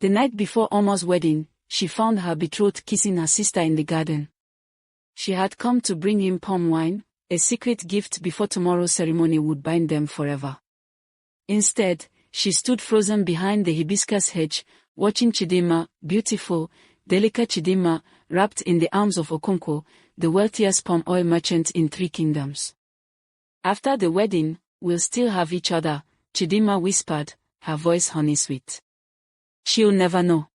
The night before Omar's wedding, she found her betrothed kissing her sister in the garden. She had come to bring him palm wine, a secret gift before tomorrow's ceremony would bind them forever. Instead, she stood frozen behind the hibiscus hedge, watching Chidinma, beautiful, delicate Chidinma, wrapped in the arms of Okonkwo, the wealthiest palm oil merchant in 3 kingdoms. After the wedding, we'll still have each other, Chidinma whispered, her voice honey-sweet. She'll never know.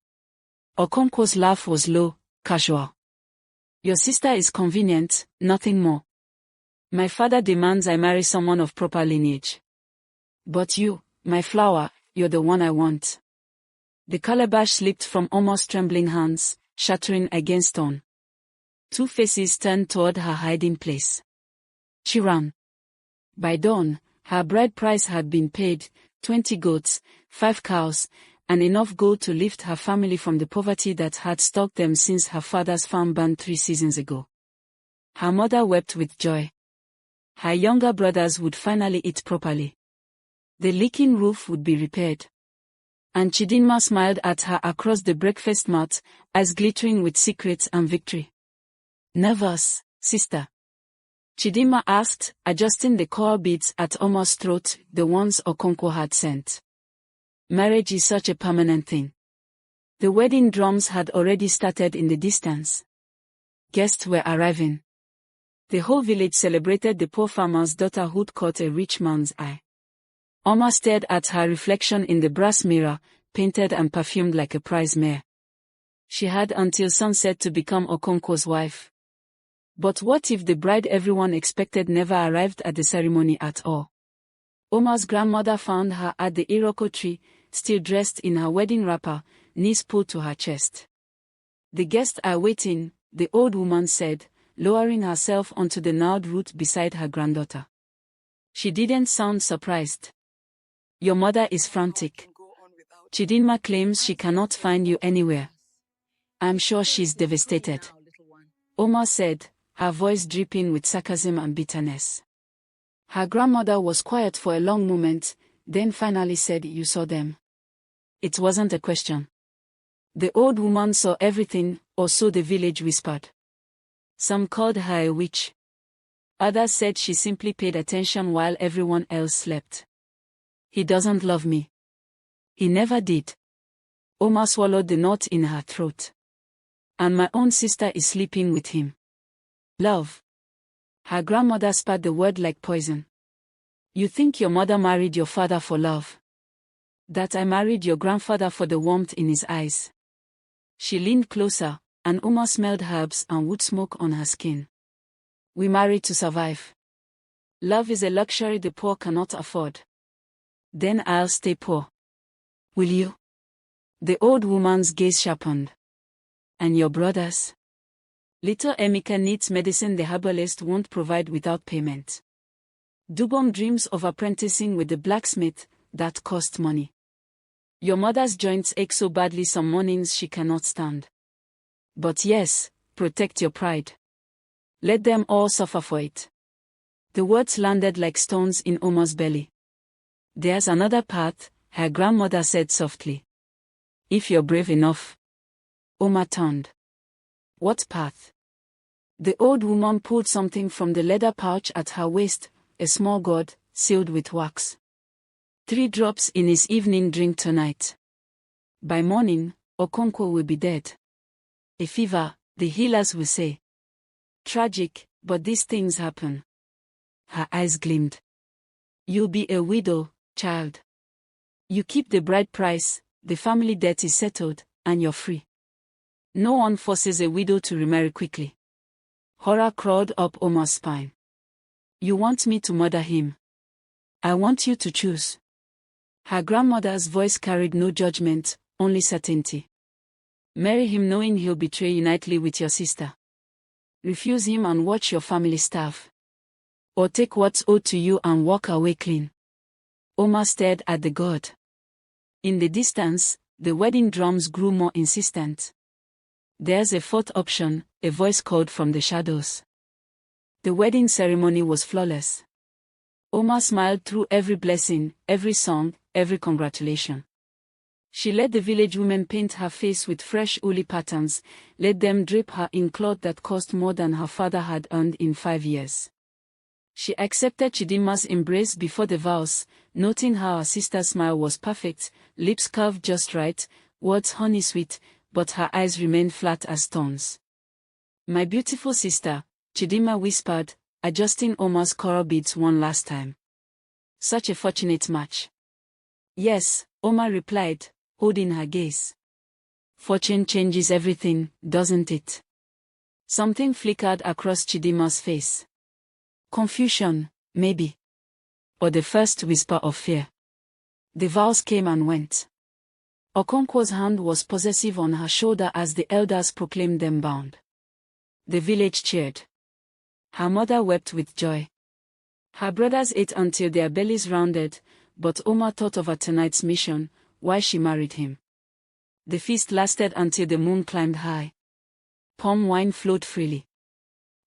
Okonkwo's laugh was low, casual. Your sister is convenient, nothing more. My father demands I marry someone of proper lineage. But you, my flower, you're the one I want. The calabash slipped from Omar's trembling hands, shattering against stone. 2 faces turned toward her hiding place. She ran. By dawn, her bride price had been paid, 20 goats, 5 cows, and enough gold to lift her family from the poverty that had stalked them since her father's farm burned 3 seasons ago. Her mother wept with joy. Her younger brothers would finally eat properly. The leaking roof would be repaired. And Chidinma smiled at her across the breakfast mat, eyes glittering with secrets and victory. Nervous, sister? Chidinma asked, adjusting the coral beads at Omar's throat, the ones Okonkwo had sent. Marriage is such a permanent thing. The wedding drums had already started in the distance. Guests were arriving. The whole village celebrated the poor farmer's daughter who'd caught a rich man's eye. Omar stared at her reflection in the brass mirror, painted and perfumed like a prize mare. She had until sunset to become Okonkwo's wife. But what if the bride everyone expected never arrived at the ceremony at all? Omar's grandmother found her at the Iroko tree, still dressed in her wedding wrapper, knees pulled to her chest. The guests are waiting, the old woman said, lowering herself onto the gnarled root beside her granddaughter. She didn't sound surprised. Your mother is frantic. Chidinma claims she cannot find you anywhere. I'm sure she's devastated. Omar said, her voice dripping with sarcasm and bitterness. Her grandmother was quiet for a long moment, then finally said, you saw them. It wasn't a question. The old woman saw everything, or so the village whispered. Some called her a witch. Others said she simply paid attention while everyone else slept. He doesn't love me. He never did. Omar swallowed the knot in her throat. And my own sister is sleeping with him. Love. Her grandmother spat the word like poison. You think your mother married your father for love? That I married your grandfather for the warmth in his eyes. She leaned closer, and Omar smelled herbs and wood smoke on her skin. We married to survive. Love is a luxury the poor cannot afford. Then I'll stay poor. Will you? The old woman's gaze sharpened. And your brothers? Little Emeka needs medicine the herbalist won't provide without payment. Dubom dreams of apprenticing with the blacksmith, that cost money. Your mother's joints ache so badly some mornings she cannot stand. But yes, protect your pride. Let them all suffer for it. The words landed like stones in Omar's belly. There's another path, her grandmother said softly. If you're brave enough. Omar turned. What path? The old woman pulled something from the leather pouch at her waist, a small gourd, sealed with wax. 3 drops in his evening drink tonight. By morning, Okonkwo will be dead. A fever, the healers will say. Tragic, but these things happen. Her eyes gleamed. You'll be a widow, child. You keep the bride price, the family debt is settled, and you're free. No one forces a widow to remarry quickly. Horror crawled up Omar's spine. You want me to murder him? I want you to choose. Her grandmother's voice carried no judgment, only certainty. Marry him knowing he'll betray you nightly with your sister. Refuse him and watch your family starve. Or take what's owed to you and walk away clean. Omar stared at the god. In the distance, the wedding drums grew more insistent. There's a 4th option, a voice called from the shadows. The wedding ceremony was flawless. Omar smiled through every blessing, every song, every congratulation. She let the village women paint her face with fresh woolly patterns, let them drape her in cloth that cost more than her father had earned in 5 years. She accepted Chidima's embrace before the vows, noting how her sister's smile was perfect, lips curved just right, words honey sweet, but her eyes remained flat as stones. "My beautiful sister," Chidima whispered, adjusting Omar's coral beads one last time. "Such a fortunate match." "Yes," Omar replied, holding her gaze. "Fortune changes everything, doesn't it?" Something flickered across Chidima's face. Confusion, maybe. Or the first whisper of fear. The vows came and went. Okonkwo's hand was possessive on her shoulder as the elders proclaimed them bound. The village cheered. Her mother wept with joy. Her brothers ate until their bellies rounded, but Omar thought of her tonight's mission, why she married him. The feast lasted until the moon climbed high. Palm wine flowed freely.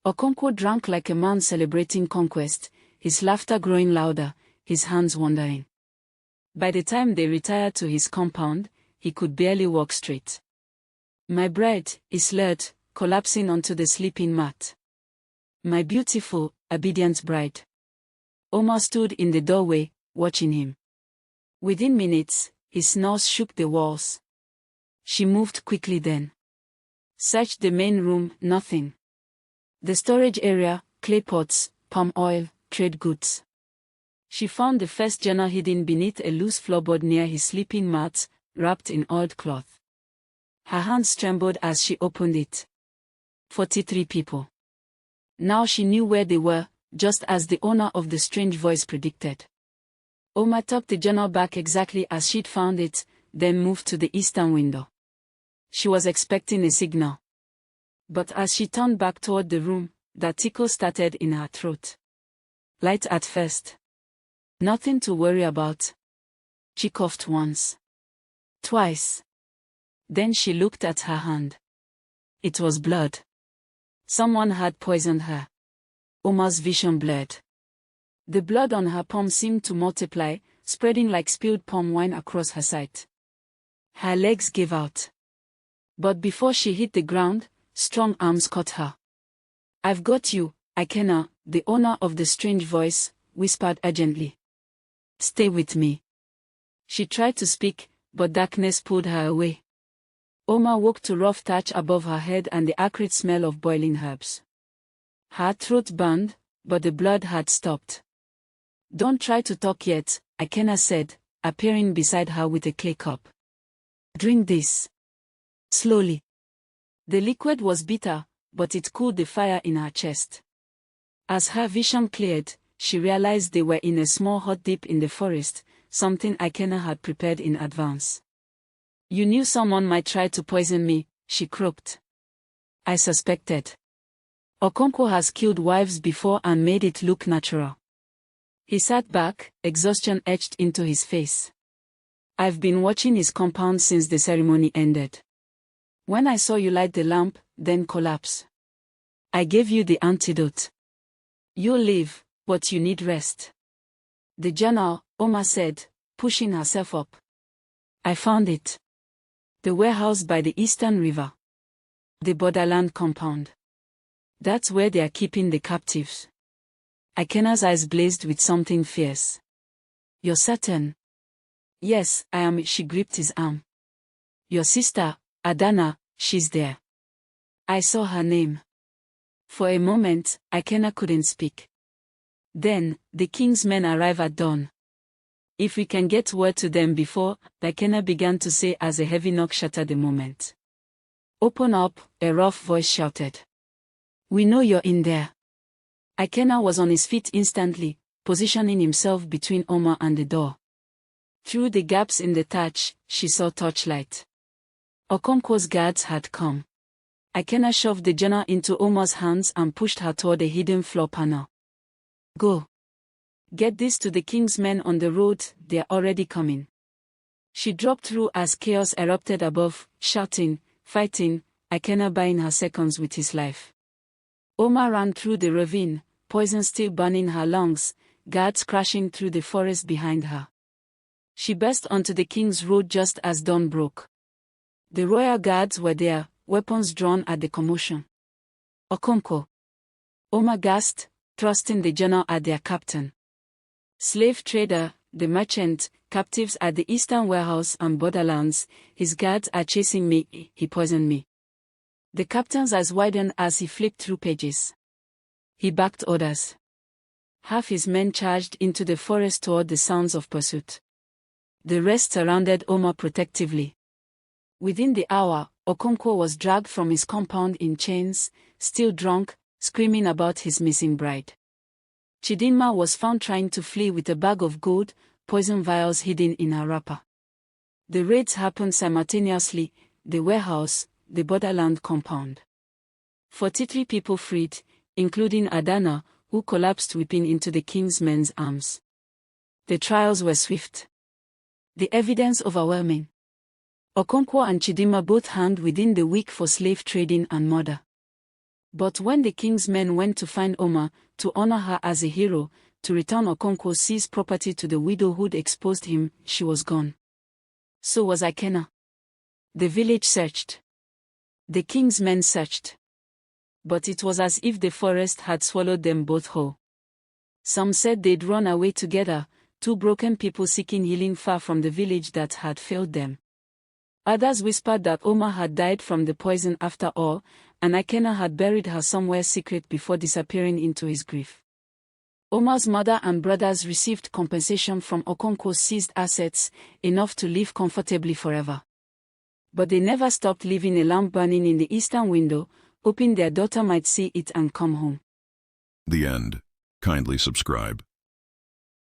Okonkwo drank like a man celebrating conquest, his laughter growing louder, his hands wandering. By the time they retired to his compound, he could barely walk straight. "My bride," he slurred, collapsing onto the sleeping mat. "My beautiful, obedient bride." Omar stood in the doorway, watching him. Within minutes, his snores shook the walls. She moved quickly then. Searched the main room, nothing. The storage area, clay pots, palm oil, trade goods. She found the first journal hidden beneath a loose floorboard near his sleeping mat, wrapped in oiled cloth. Her hands trembled as she opened it. 43 people. Now she knew where they were, just as the owner of the strange voice predicted. Omar tucked the journal back exactly as she'd found it, then moved to the eastern window. She was expecting a signal. But as she turned back toward the room, that tickle started in her throat. Light at first. Nothing to worry about. She coughed once. Twice. Then she looked at her hand. It was blood. Someone had poisoned her. Omar's vision blurred. The blood on her palm seemed to multiply, spreading like spilled palm wine across her sight. Her legs gave out. But before she hit the ground, strong arms caught her. "I've got you, Ikena," the owner of the strange voice whispered urgently. "Stay with me." She tried to speak, but darkness pulled her away. Omar woke to rough thatch above her head and the acrid smell of boiling herbs. Her throat burned, but the blood had stopped. "Don't try to talk yet," Ikena said, appearing beside her with a clay cup. "Drink this." Slowly. The liquid was bitter, but it cooled the fire in her chest. As her vision cleared, she realized they were in a small hot dip in the forest, something Ikena had prepared in advance. "You knew someone might try to poison me," she croaked. "I suspected. Okonkwo has killed wives before and made it look natural." He sat back, exhaustion etched into his face. "I've been watching his compound since the ceremony ended. When I saw you light the lamp, then collapse. I gave you the antidote. You'll live, but you need rest." "The journal," Omar said, pushing herself up. "I found it. The warehouse by the eastern river. The borderland compound. That's where they are keeping the captives." Ikena's eyes blazed with something fierce. "You're certain?" "Yes, I am." She gripped his arm. "Your sister, Adana, she's there. I saw her name." For a moment, Ikena couldn't speak. "Then, the king's men arrive at dawn. If we can get word to them before," Ikena began to say as a heavy knock shattered the moment. "Open up," a rough voice shouted. "We know you're in there." Ikena was on his feet instantly, positioning himself between Omar and the door. Through the gaps in the thatch, she saw torchlight. Okonkwo's guards had come. Ikena shoved the journal into Omar's hands and pushed her toward a hidden floor panel. "Go. Get this to the king's men on the road, they're already coming." She dropped through as chaos erupted above, shouting, fighting, Ikena buying her seconds with his life. Omar ran through the ravine, poison still burning her lungs, guards crashing through the forest behind her. She burst onto the king's road just as dawn broke. The royal guards were there, weapons drawn at the commotion. Okonkwo. Omar gasped, thrusting the journal at their captain. Slave trader, the merchant, captives at the eastern warehouse and borderlands, his guards are chasing me, he poisoned me. The captain's eyes widened as he flipped through pages. He backed orders. Half his men charged into the forest toward the sounds of pursuit. The rest surrounded Omar protectively. Within the hour, Okonkwo was dragged from his compound in chains, still drunk, screaming about his missing bride. Chidinma was found trying to flee with a bag of gold, poison vials hidden in her wrapper. The raids happened simultaneously, the warehouse, the borderland compound. 43 people freed, including Adana, who collapsed weeping into the king's men's arms. The trials were swift. The evidence overwhelming. Okonkwo and Chidinma both hanged within the week for slave trading and murder. But when the king's men went to find Omar, to honor her as a hero, to return Okonkwo's seized property to the widow who'd exposed him, she was gone. So was Ikena. The village searched. The king's men searched. But it was as if the forest had swallowed them both whole. Some said they'd run away together, two broken people seeking healing far from the village that had failed them. Others whispered that Omar had died from the poison after all, and Ikena had buried her somewhere secret before disappearing into his grief. Omar's mother and brothers received compensation from Okonkwo's seized assets, enough to live comfortably forever. But they never stopped leaving a lamp burning in the eastern window, hoping their daughter might see it and come home. The end. Kindly subscribe.